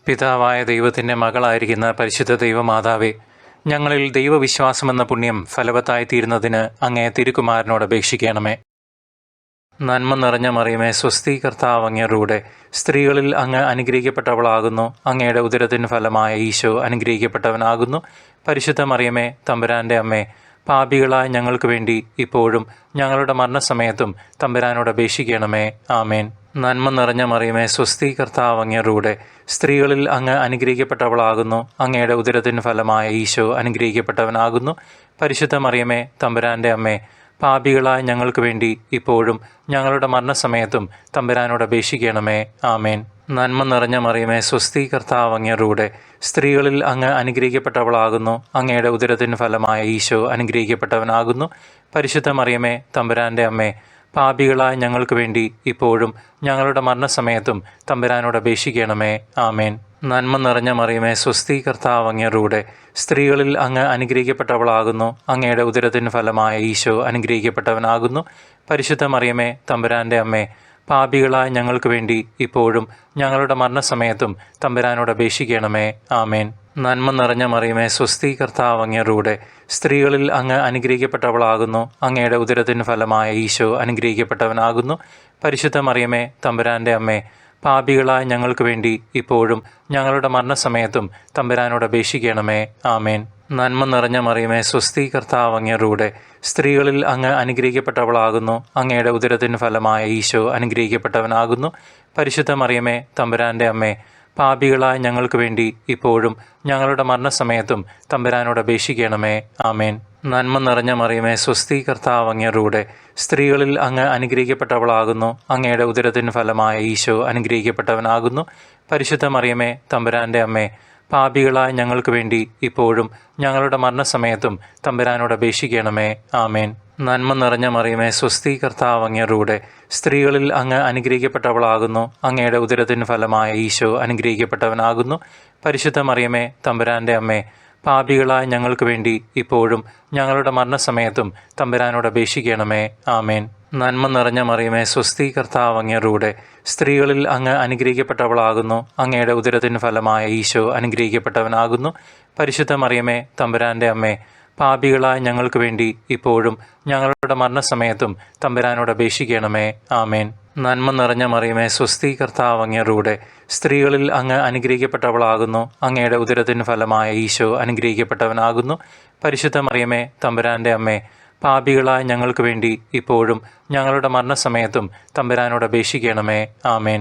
പിതാവായ ദൈവത്തിൻ്റെ മകളായിരിക്കുന്ന പരിശുദ്ധ ദൈവമാതാവേ, ഞങ്ങളിൽ ദൈവവിശ്വാസമെന്ന പുണ്യം ഫലവത്തായിത്തീരുന്നതിന് അങ്ങേ തിരുക്കുമാരനോട് അപേക്ഷിക്കണമേ. നന്മ നിറഞ്ഞ മറിയമേ, സ്വസ്തി, കർത്താവ് അങ്ങയോടുകൂടെ സ്ത്രീകളിൽ അങ്ങ് അനുഗ്രഹിക്കപ്പെട്ടവളാകുന്നു. അങ്ങയുടെ ഉദരത്തിന് ഫലമായ ഈശോ അനുഗ്രഹിക്കപ്പെട്ടവനാകുന്നു. പരിശുദ്ധ മറിയമേ, തമ്പുരാൻ്റെ അമ്മേ, പാപികളായ ഞങ്ങൾക്ക് വേണ്ടി ഇപ്പോഴും ഞങ്ങളുടെ മരണസമയത്തും തമ്പുരാനോട് അപേക്ഷിക്കണമേ. ആമേൻ. നന്മ നിറഞ്ഞ മറിയമേ, സ്വസ്തി, കർത്താവ് അങ്ങയോടുകൂടെ സ്ത്രീകളിൽ അങ്ങ് അനുഗ്രഹിക്കപ്പെട്ടവളാകുന്നു. അങ്ങയുടെ ഉദരത്തിന് ഫലമായ ഈശോ അനുഗ്രഹിക്കപ്പെട്ടവനാകുന്നു. പരിശുദ്ധ മറിയമേ, തമ്പുരാൻ്റെ അമ്മേ, പാപികളായ ഞങ്ങൾക്ക് വേണ്ടി ഇപ്പോഴും ഞങ്ങളുടെ മരണസമയത്തും തമ്പുരാനോട് അപേക്ഷിക്കണമേ. ആമേൻ. നന്മ നിറഞ്ഞ മറിയമേ, സ്വസ്തി, കർത്താവ് അങ്ങയോടുകൂടെ സ്ത്രീകളിൽ അങ്ങ് അനുഗ്രഹിക്കപ്പെട്ടവളാകുന്നു. അങ്ങയുടെ ഉദരത്തിന് ഫലമായ ഈശോ അനുഗ്രഹിക്കപ്പെട്ടവനാകുന്നു. പരിശുദ്ധ മറിയമേ, തമ്പുരാൻ്റെ അമ്മേ, പാപികളായ ഞങ്ങൾക്ക് വേണ്ടി ഇപ്പോഴും ഞങ്ങളുടെ മരണസമയത്തും തമ്പുരാനോട് അപേക്ഷിക്കണമേ. ആമേൻ. നന്മ നിറഞ്ഞ മറിയമേ, സ്വസ്തി, കർത്താവ് അങ്ങയോടുകൂടെ സ്ത്രീകളിൽ അങ്ങ് അനുഗ്രഹിക്കപ്പെട്ടവളാകുന്നു. അങ്ങയുടെ ഉദരത്തിന് ഫലമായ ഈശോ അനുഗ്രഹിക്കപ്പെട്ടവനാകുന്നു. പരിശുദ്ധ മറിയമേ, തമ്പുരാൻ്റെ അമ്മേ, പാപികളായ ഞങ്ങൾക്ക് വേണ്ടി ഇപ്പോഴും ഞങ്ങളുടെ മരണസമയത്തും തമ്പുരാനോട് അപേക്ഷിക്കണമേ. ആമേൻ. നന്മ നിറഞ്ഞ മറിയമേ, സ്വസ്തി, കർത്താവ് അങ്ങയോടുകൂടെ സ്ത്രീകളിൽ അങ്ങ് അനുഗ്രഹിക്കപ്പെട്ടവളാകുന്നു. അങ്ങയുടെ ഉദരത്തിന് ഫലമായ ഈശോ അനുഗ്രഹിക്കപ്പെട്ടവനാകുന്നു. പരിശുദ്ധ മറിയമേ, തമ്പുരാൻ്റെ അമ്മേ, പാപികളായ ഞങ്ങൾക്ക് വേണ്ടി ഇപ്പോഴും ഞങ്ങളുടെ മരണസമയത്തും തമ്പുരാനോട് അപേക്ഷിക്കണമേ. ആമേൻ. നന്മ നിറഞ്ഞ മറിയമേ, സ്വസ്തി, കർത്താവ് അങ്ങയോടുകൂടെ സ്ത്രീകളിൽ അങ്ങ് അനുഗ്രഹിക്കപ്പെട്ടവളാകുന്നു. അങ്ങയുടെ ഉദരത്തിന് ഫലമായ ഈശോ അനുഗ്രഹിക്കപ്പെട്ടവനാകുന്നു. പരിശുദ്ധ മറിയമേ, തമ്പുരാൻ്റെ അമ്മേ, പാപികളായ ഞങ്ങൾക്ക് വേണ്ടി ഇപ്പോഴും ഞങ്ങളുടെ മരണസമയത്തും തമ്പുരാനോട് അപേക്ഷിക്കണമേ. ആമേൻ. നന്മ നിറഞ്ഞ മറിയമേ, സ്വസ്തി, കർത്താവ് അങ്ങയോടുകൂടെ സ്ത്രീകളിൽ അങ്ങ് അനുഗ്രഹിക്കപ്പെട്ടവളാകുന്നു. അങ്ങയുടെ ഉദരത്തിന് ഫലമായ ഈശോ അനുഗ്രഹിക്കപ്പെട്ടവനാകുന്നു. പരിശുദ്ധ മറിയമേ, തമ്പുരാൻ്റെ അമ്മേ, പാപികളായ ഞങ്ങൾക്ക് വേണ്ടി ഇപ്പോഴും ഞങ്ങളുടെ മരണസമയത്തും തമ്പുരാനോട് അപേക്ഷിക്കണമേ. ആമേൻ. നന്മ നിറഞ്ഞ മറിയമേ, സ്വസ്തി, കർത്താവ് അങ്ങയോടുകൂടെ സ്ത്രീകളിൽ അങ്ങ് അനുഗ്രഹിക്കപ്പെട്ടവളാകുന്നു. അങ്ങയുടെ ഉദരത്തിന് ഫലമായ ഈശോ അനുഗ്രഹിക്കപ്പെട്ടവനാകുന്നു. പരിശുദ്ധ മറിയമേ, തമ്പുരാൻ്റെ അമ്മേ, പാപികളായ ഞങ്ങൾക്ക് വേണ്ടി ഇപ്പോഴും ഞങ്ങളുടെ മരണസമയത്തും തമ്പുരാനോട് അപേക്ഷിക്കണമേ. ആമേൻ. നന്മ നിറഞ്ഞ മറിയമേ, സ്വസ്തി, കർത്താവ് അങ്ങയോടുകൂടെ സ്ത്രീകളിൽ അങ്ങ് അനുഗ്രഹിക്കപ്പെട്ടവളാകുന്നു. അങ്ങയുടെ ഉദരത്തിന് ഫലമായ ഈശോ അനുഗ്രഹിക്കപ്പെട്ടവനാകുന്നു. പരിശുദ്ധ മറിയമേ, തമ്പുരാൻ്റെ അമ്മേ, പാപികളായ ഞങ്ങൾക്ക് വേണ്ടി ഇപ്പോഴും ഞങ്ങളുടെ മരണസമയത്തും തമ്പുരാനോട് അപേക്ഷിക്കണമേ. ആമേൻ. നന്മ നിറഞ്ഞ മറിയമേ, സ്വസ്തി, കർത്താവ് അങ്ങയോടുകൂടെ സ്ത്രീകളിൽ അങ്ങ് അനുഗ്രഹിക്കപ്പെട്ടവളാകുന്നു. അങ്ങയുടെ ഉദരത്തിന് ഫലമായ ഈശോ അനുഗ്രഹിക്കപ്പെട്ടവനാകുന്നു. പരിശുദ്ധ മറിയമേ, തമ്പുരാൻ്റെ അമ്മേ, പാപികളായ ഞങ്ങൾക്ക് വേണ്ടി ഇപ്പോഴും ഞങ്ങളുടെ മരണസമയത്തും തമ്പുരാനോട് അപേക്ഷിക്കണമേ. ആമേൻ.